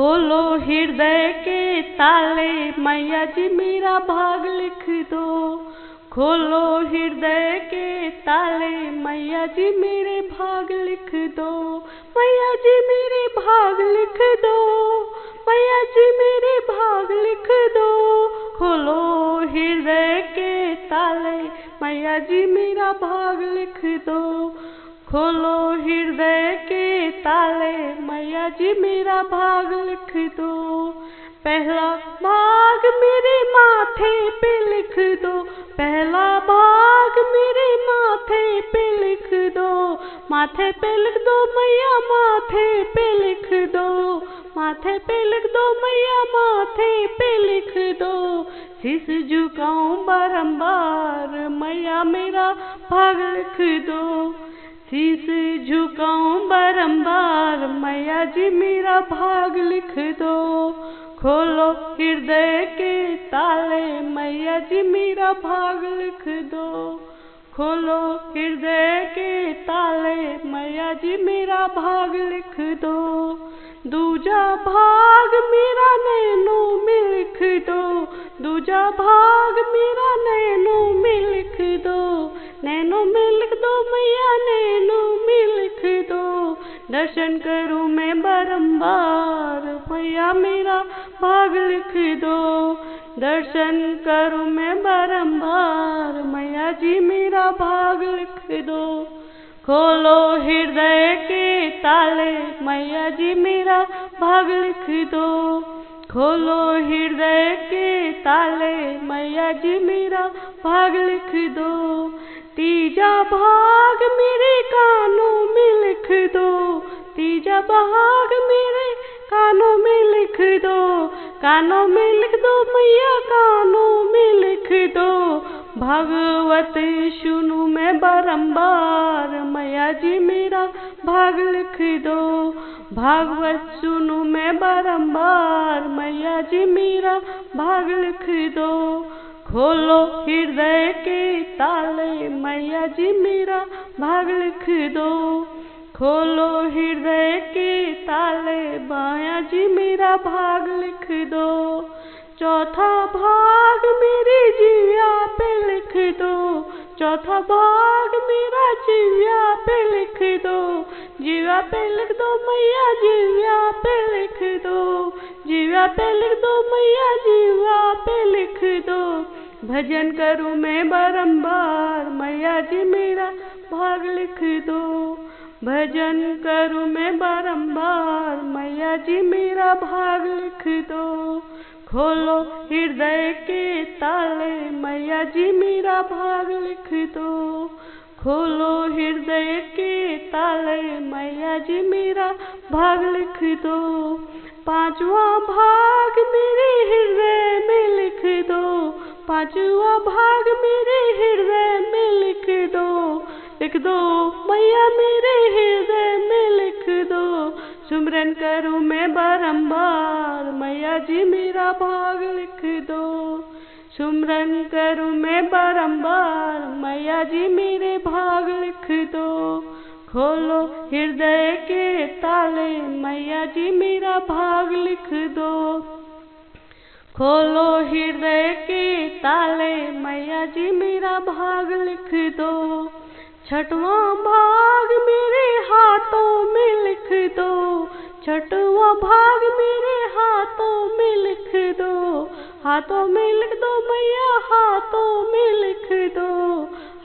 खोलो हृदय के ताले, मैया जी मेरा भाग लिख दो। खोलो हृदय के ताले, मैया जी मेरे भाग लिख दो। मैया जी मेरे भाग लिख दो, मैया जी मेरे भाग लिख दो। खोलो हृदय के ताले, मैया जी मेरा भाग लिख दो। खोलो हृदय के ताले, मैया जी मेरा भाग लिख दो। पहला भाग मेरे माथे पे लिख दो, पहला भाग मेरे माथे पे लिख दो। माथे पे लिख दो मैया, माथे पे लिख दो। माथे पे लिख दो मैया, माथे पे लिख दो। शीश झुकाऊं बारंबार, मैया मेरा भाग लिख दो। शीश झुकाऊं बारंबार, मैया जी मेरा भाग लिख दो। खोलो हृदय के ताले, मैया जी मेरा भाग लिख दो। खोलो हृदय के ताले, मैया जी मेरा भाग लिख दो। दूजा भाग मेरा नैनों में लिख दो, दूजा भाग मेरा नैनों में लिख दो। नैनों में लिख दो मैया, नैनों में लिख दो। दर्शन करूं मैं बारंबार, मैया मेरा भाग लिख दो। दर्शन करूं मैं बारंबार, मैया जी मेरा भाग लिख दो। खोलो हृदय के ताले, मैया जी मेरा भाग लिख दो। खोलो हृदय के ताले, मैया जी मेरा भाग लिख दो। तीजा भाग मेरे कानों में लिख दो, तीजा भाग मेरे कानों में लिख दो। कानों में लिख दो मैया, कानों में लिख दो। भागवत सुनूं मैं बारंबार, मैया जी मेरा भाग लिख दो। भागवत सुनूं मैं बारंबार, मैया जी मेरा भाग लिख दो। खोलो हृदय के ताले, मैया जी मेरा भाग लिख दो। खोलो हृदय के ताले, मैया जी मेरा भाग लिख दो। चौथा भाग मेरी जिया पे लिख दो, चौथा भाग मेरा जिया पे लिख दो। जिया पे लिख दो मैया, जिया पे लिख दो। जिया पे लिख दो मैया, जिया पे लिख दो। भजन करूं मैं बारंबार, मैया जी मेरा भाग लिख दो। भजन करूं मैं बारंबार, मैया जी मेरा भाग लिख दो। खोलो हृदय के ताले, मैया जी मेरा भाग लिख दो। खोलो हृदय के ताले, मैया जी मेरा भाग लिख दो। पांचवा भाग मेरे हृदय में लिख दो, पांचवा भाग मेरे हृदय में लिख दो। लिख दो मैया मेरे हृदय में लिख दो। सुमरन करूं मैं बारंबार, मैया जी मेरा भाग लिख दो। सुमरन करूं मैं बारंबार, मैया जी मेरे भाग लिख दो। खोलो हृदय के ताले, मैया जी मेरा भाग लिख दो। खोलो हृदय के ताले, मैया जी मेरा भाग लिख दो। छठवां भाग मेरे हाथों में लिख दो, छठवां भाग मेरे हाथों में लिख दो। हाथों में लिख दो मैया, हाथों में लिख दो।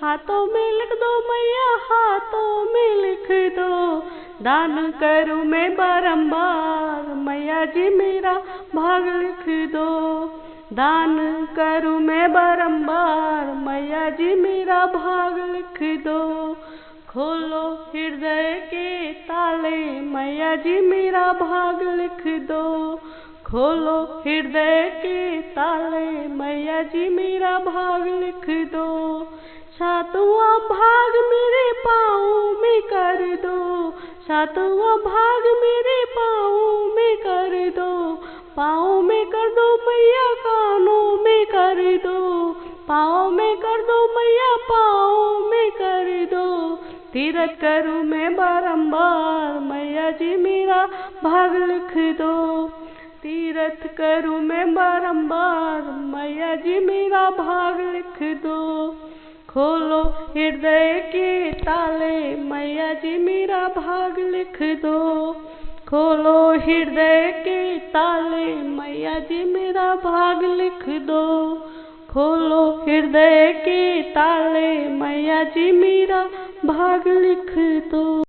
हाथों में लिख दो मैया, हाथों में लिख दो। दान करूं मैं बारंबार, मैया जी मेरा भाग लिख दो। दान करूं मैं बारंबार, मैया जी मेरा भाग लिख दो। खोलो हृदय के ताले, मैया जी मेरा भाग लिख दो। खोलो हृदय के ताले, मैया जी मेरा भाग लिख दो। सातवां भाग मेरे पाँव में कर दो, सातवां भाग मेरे पाँव में कर दो। पाँव में कर दो मैया, कानों में कर दो। पाँव में कर दो मैया, पाँव में कर दो। तीरथ करूं मैं बारंबार, मैया जी मेरा भाग लिख दो। तीरथ करूं मैं बारंबार, मैया जी मेरा भाग लिख दो। खोलो हृदय के ताले, मैया जी मेरा भाग लिख दो। खोलो हृदय के ताले, मैया जी मेरा भाग लिख दो। खोलो हृदय के ताले, मैया जी मेरा भाग लिख दो।